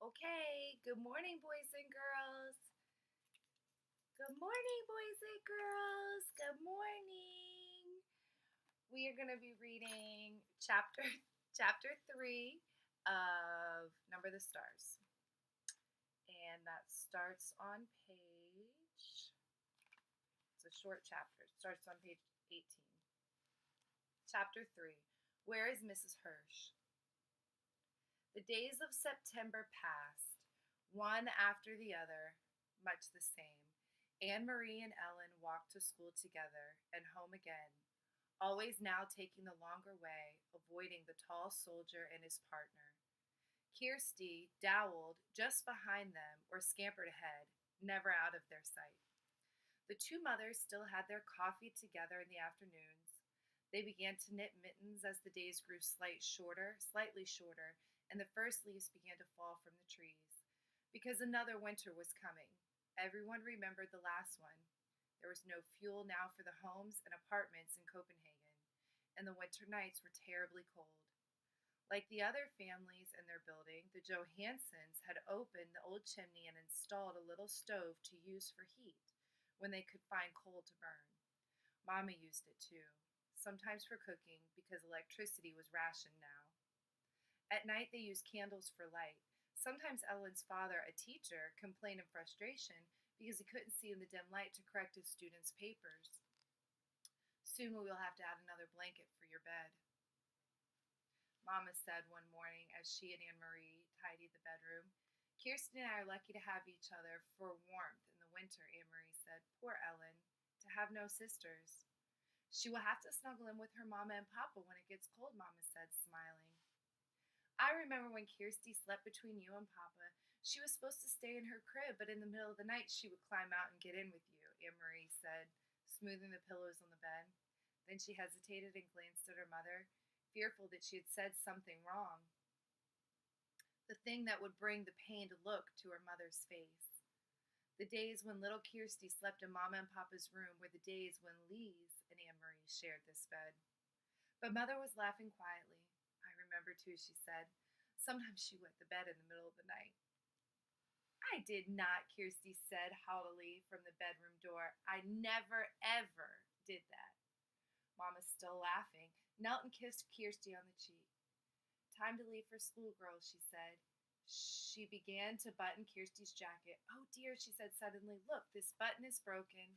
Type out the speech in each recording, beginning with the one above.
Okay, good morning, boys and girls. Good morning, boys and girls. Good morning. We are going to be reading chapter 3 of Number the Stars. And that starts on page It's a short chapter. It starts on page 18. Chapter 3. Where is Mrs. Hirsch? The days of September passed, one after the other, much the same. Anne Marie and Ellen walked to school together and home again, always now taking the longer way, avoiding the tall soldier and his partner. Kirsty dowled just behind them or scampered ahead, never out of their sight. The two mothers still had their coffee together in the afternoons. They began to knit mittens as the days grew slightly shorter, and the first leaves began to fall from the trees. Because another winter was coming. Everyone remembered the last one. There was no fuel now for the homes and apartments in Copenhagen, and the winter nights were terribly cold. Like the other families in their building, the Johansons had opened the old chimney and installed a little stove to use for heat when they could find coal to burn. Mama used it too, sometimes for cooking because electricity was rationed now. At night they used candles for light. Sometimes Ellen's father, a teacher, complained in frustration because he couldn't see in the dim light to correct his students' papers. Soon we will have to add another blanket for your bed, Mama said one morning as she and Anne Marie tidied the bedroom. Kirsten and I are lucky to have each other for warmth in the winter, Anne Marie said. Poor Ellen, to have no sisters. She will have to snuggle in with her mama and papa when it gets cold, Mama said, smiling. I remember when Kirsty slept between you and Papa. She was supposed to stay in her crib, but in the middle of the night she would climb out and get in with you, Anne Marie said, smoothing the pillows on the bed. Then she hesitated and glanced at her mother, fearful that she had said something wrong. The thing that would bring the pained look to her mother's face. The days when little Kirsty slept in Mama and Papa's room were the days when Lise and Anne Marie shared this bed. But Mother was laughing quietly. I remember too, she said. Sometimes she wet the bed in the middle of the night. I did not, Kirsty said haughtily from the bedroom door. I never, ever did that. Mama, still laughing, knelt and kissed Kirsty on the cheek. Time to leave for school, girls, she said. She began to button Kirsty's jacket. Oh dear, she said suddenly. Look, this button is broken.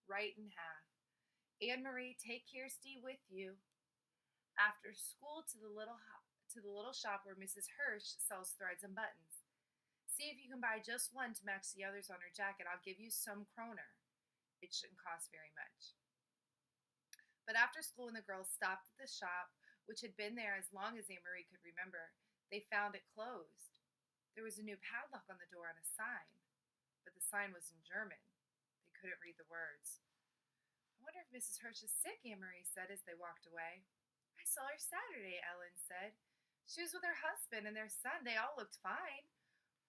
Right in half. Anne Marie, take Kirsty with you. After school to the little shop where Mrs. Hirsch sells threads and buttons. See if you can buy just one to match the others on her jacket. I'll give you some kroner. It shouldn't cost very much. But after school, when the girls stopped at the shop, which had been there as long as Anne Marie could remember, they found it closed. There was a new padlock on the door and a sign, but the sign was in German. They couldn't read the words. I wonder if Mrs. Hirsch is sick, Anne Marie said as they walked away. I saw her Saturday, Ellen said. She was with her husband and their son. They all looked fine.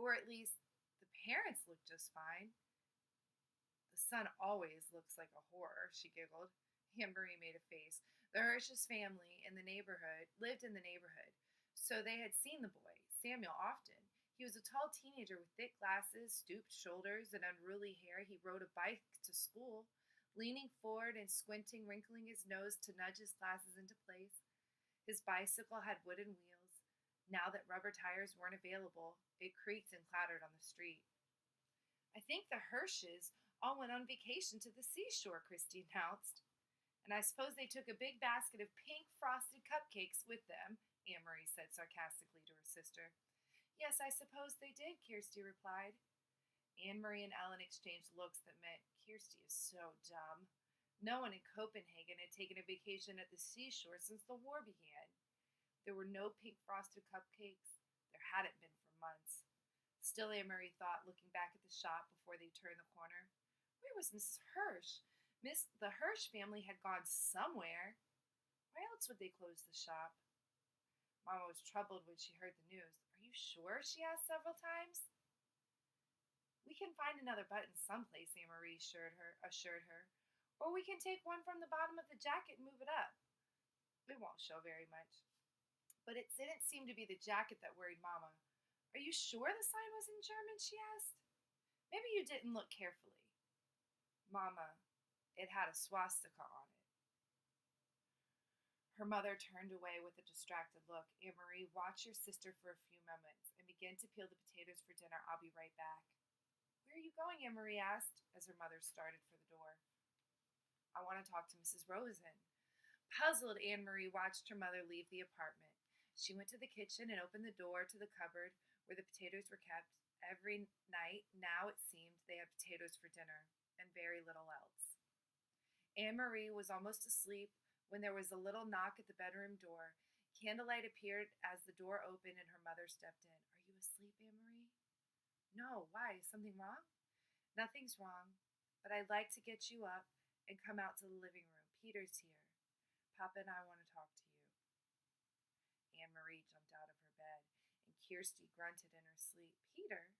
Or at least the parents looked just fine. The son always looks like a horror, she giggled. Anne Marie made a face. The Hirsch's family lived in the neighborhood, so they had seen the boy, Samuel, often. He was a tall teenager with thick glasses, stooped shoulders, and unruly hair. He rode a bike to school, leaning forward and squinting, wrinkling his nose to nudge his glasses into place. His bicycle had wooden wheels. Now that rubber tires weren't available, it creaked and clattered on the street. I think the Hirsches all went on vacation to the seashore, Christy announced. And I suppose they took a big basket of pink frosted cupcakes with them, Anne Marie said sarcastically to her sister. Yes, I suppose they did, Kirsty replied. Anne Marie and Ellen exchanged looks that meant, Kirsty is so dumb. No one in Copenhagen had taken a vacation at the seashore since the war began. There were no pink frosted cupcakes. There hadn't been for months. Still, Anne Marie thought, looking back at the shop before they turned the corner. Where was Mrs. Hirsch? The Hirsch family had gone somewhere. Why else would they close the shop? Mama was troubled when she heard the news. Are you sure? She asked several times. We can find another button someplace, Anne Marie assured her. Or we can take one from the bottom of the jacket and move it up. It won't show very much. But it didn't seem to be the jacket that worried Mama. Are you sure the sign was in German? She asked. Maybe you didn't look carefully. Mama, it had a swastika on it. Her mother turned away with a distracted look. Anne-Marie, watch your sister for a few moments and begin to peel the potatoes for dinner. I'll be right back. Where are you going? Anne-Marie asked as her mother started for the door. I want to talk to Mrs. Rosen. Puzzled, Anne-Marie watched her mother leave the apartment. She went to the kitchen and opened the door to the cupboard where the potatoes were kept. Every night, now it seemed, they had potatoes for dinner and very little else. Anne-Marie was almost asleep when there was a little knock at the bedroom door. Candlelight appeared as the door opened and her mother stepped in. Are you asleep, Anne-Marie? No, why? Is something wrong? Nothing's wrong, but I'd like to get you up and come out to the living room. Peter's here. Papa and I want to talk to you. Anne-Marie jumped out of her bed, and Kirsty grunted in her sleep. Peter?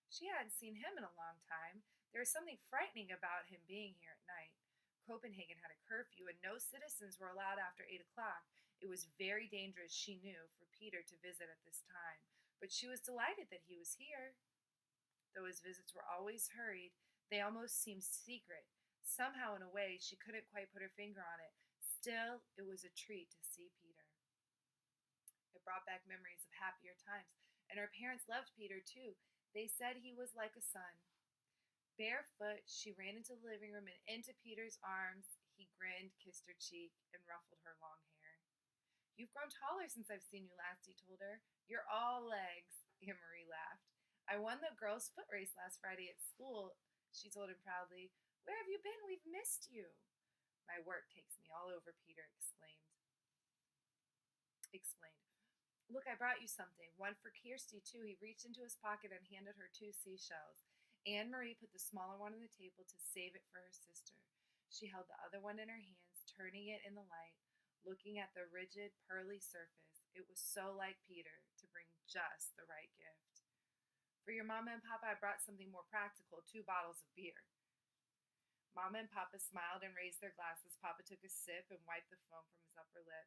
She hadn't seen him in a long time. There was something frightening about him being here at night. Copenhagen had a curfew, and no citizens were allowed after 8 o'clock. It was very dangerous, she knew, for Peter to visit at this time, but she was delighted that he was here. Though his visits were always hurried, they almost seemed secret. Somehow, in a way, she couldn't quite put her finger on it. Still, it was a treat to see Peter. It brought back memories of happier times, and her parents loved Peter, too. They said he was like a son. Barefoot, she ran into the living room and into Peter's arms. He grinned, kissed her cheek, and ruffled her long hair. You've grown taller since I've seen you last, he told her. You're all legs, Anne-Marie laughed. I won the girls' foot race last Friday at school, she told him proudly. Where have you been? We've missed you. My work takes me all over, Peter explained. Look, I brought you something. One for Kirsty, too. He reached into his pocket and handed her 2 seashells. Anne-Marie put the smaller one on the table to save it for her sister. She held the other one in her hands, turning it in the light, looking at the rigid, pearly surface. It was so like Peter to bring just the right gift. For your Mama and Papa, I brought something more practical, 2 bottles of beer. Mama and Papa smiled and raised their glasses. Papa took a sip and wiped the foam from his upper lip.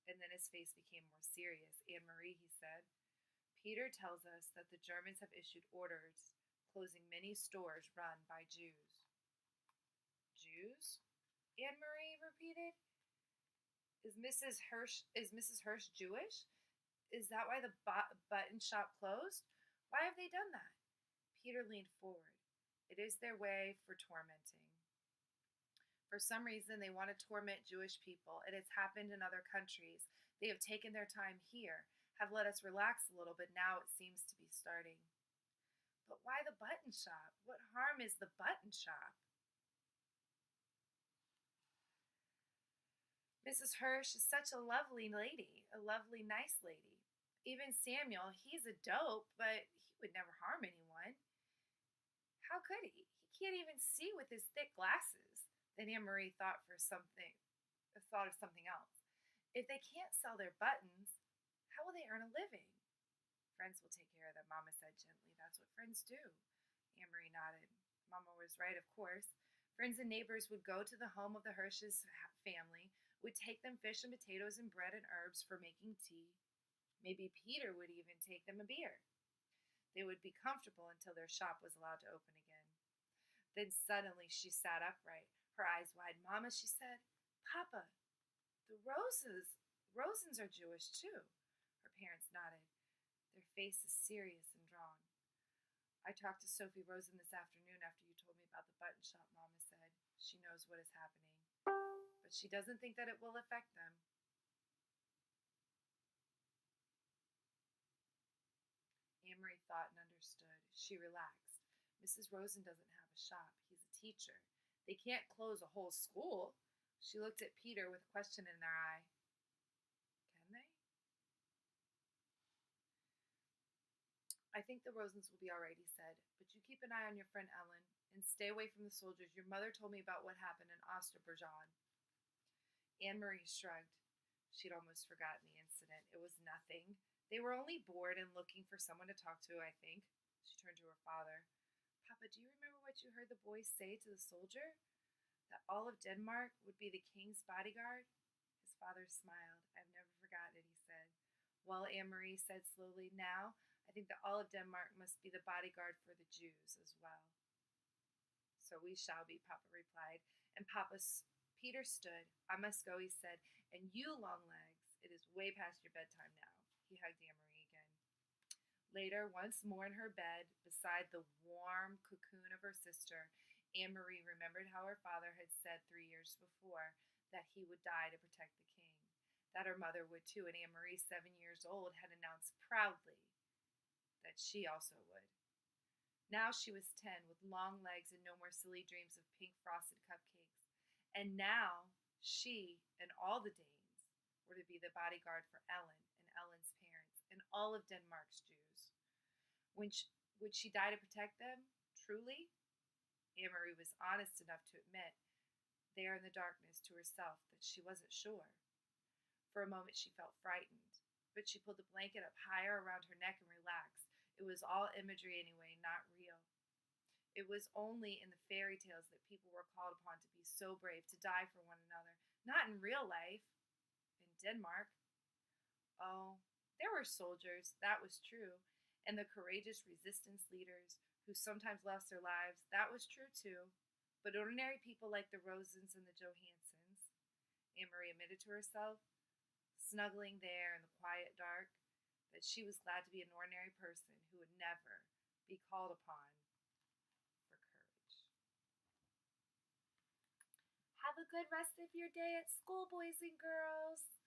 And then his face became more serious. Anne-Marie, he said, Peter tells us that the Germans have issued orders closing many stores run by Jews. Jews? Anne-Marie repeated. Is Mrs. Hirsch Jewish? Is that why the button shop closed? Why have they done that? Peter leaned forward. It is their way for tormenting. For some reason, they want to torment Jewish people. It has happened in other countries. They have taken their time here, have let us relax a little, but now it seems to be starting. But why the button shop? What harm is the button shop? Mrs. Hirsch is such a lovely lady, a lovely, nice lady. Even Samuel, he's a dope, but he would never harm anyone. How could he? He can't even see with his thick glasses. Then Anne-Marie thought of something else. If they can't sell their buttons, how will they earn a living? Friends will take care of them, Mama said gently. That's what friends do. Anne-Marie nodded. Mama was right, of course. Friends and neighbors would go to the home of the Hirsch's family, would take them fish and potatoes and bread and herbs for making tea. Maybe Peter would even take them a beer. They would be comfortable until their shop was allowed to open again. Then suddenly she sat upright, her eyes wide. Mama, she said, Papa, the Rosens are Jewish too. Her parents nodded. Their faces serious and drawn. I talked to Sophie Rosen this afternoon after you told me about the button shop, Mama said. She knows what is happening, but she doesn't think that it will affect them. Anne-Marie thought and understood. She relaxed. Mrs. Rosen doesn't have a shop. He's a teacher. They can't close a whole school. She looked at Peter with question in her eye. Can they? I think the Rosens will be all right, he said, but you keep an eye on your friend Ellen and stay away from the soldiers. Your mother told me about what happened in Osterbergen. Anne-Marie shrugged. She'd almost forgotten the incident. It was nothing. They were only bored and looking for someone to talk to, I think. She turned to her father. Papa, do you remember what you heard the boys say to the soldier? That all of Denmark would be the king's bodyguard? His father smiled. I've never forgotten it, he said. Well, Anne-Marie said slowly, now I think that all of Denmark must be the bodyguard for the Jews as well. So we shall be, Papa replied. And Peter stood. I must go, he said. And you, Longlegs, it is way past your bedtime now. He hugged Anne-Marie again. Later, once more in her bed, beside the warm cocoon of her sister, Anne-Marie remembered how her father had said 3 years before that he would die to protect the king. That her mother would too, and Anne-Marie, 7 years old, had announced proudly that she also would. Now she was 10, with long legs and no more silly dreams of pink frosted cupcakes. And now she and all the Danes were to be the bodyguard for Ellen and Ellen's parents and all of Denmark's Jews. Would she die to protect them? Truly? Anne-Marie was honest enough to admit, there in the darkness to herself, that she wasn't sure. For a moment she felt frightened, but she pulled the blanket up higher around her neck and relaxed. It was all imagery anyway, not real. It was only in the fairy tales that people were called upon to be so brave, to die for one another. Not in real life. In Denmark. Oh, there were soldiers, that was true. And the courageous resistance leaders who sometimes lost their lives, that was true too. But ordinary people like the Rosens and the Johansons, Anne-Marie admitted to herself, snuggling there in the quiet dark, that she was glad to be an ordinary person who would never be called upon for courage. Have a good rest of your day at school, boys and girls.